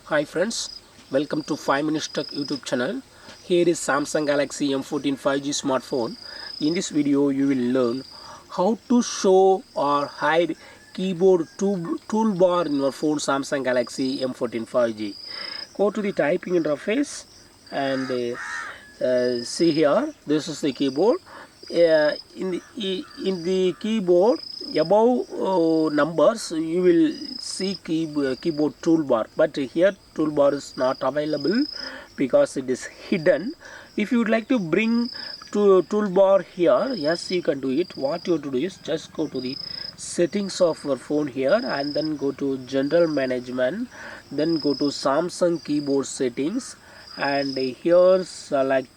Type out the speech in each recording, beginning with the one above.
Hi friends, welcome to 5 Minutes Tech YouTube channel. Here is Samsung Galaxy M14 5G smartphone. In this video you will learn how to show or hide keyboard toolbar in your phone Samsung Galaxy M14 5G. Go to the typing interface and see here, this is the keyboard. In the keyboard above numbers you will see keyboard toolbar, but here toolbar is not available because it is hidden. If you would like to bring to toolbar here, yes, you can do it. What you have to do is just go to the settings of your phone here and then go to general management, then go to Samsung keyboard settings and here select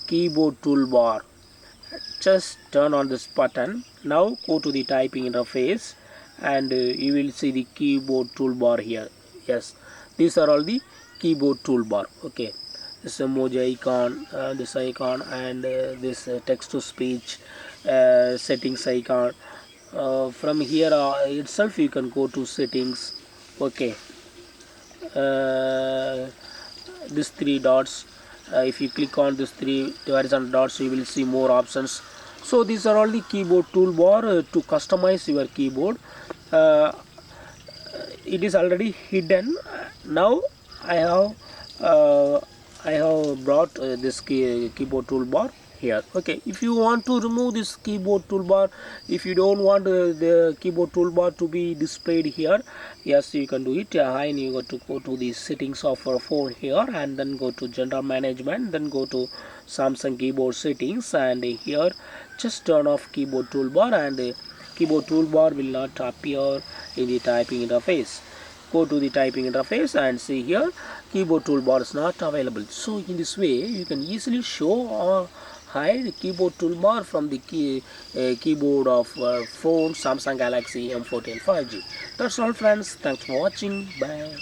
keyboard toolbar. Just turn on this button. Now go to the typing interface and you will see the keyboard toolbar here. Yes, these are all the keyboard toolbar. Okay, this emoji icon, this icon, and this text to speech settings icon. From here itself you can go to settings. Okay, these three dots, if you click on these three horizontal dots you will see more options. So these are all the keyboard toolbar to customize your keyboard. uh, it is already hidden. Now I have uh, brought this keyboard toolbar here. Okay, if you want to remove this keyboard toolbar, if you don't want the keyboard toolbar to be displayed here, yes, you can do it. And you got to go to the settings of your phone here and then go to general management, then go to Samsung keyboard settings, and here just turn off keyboard toolbar, and keyboard toolbar will not appear in the typing interface. Go to the typing interface and see here keyboard toolbar is not available. So in this way you can easily show or hide keyboard toolbar from the keyboard of phone Samsung Galaxy M14 5G. That's all friends. Thanks for watching. Bye.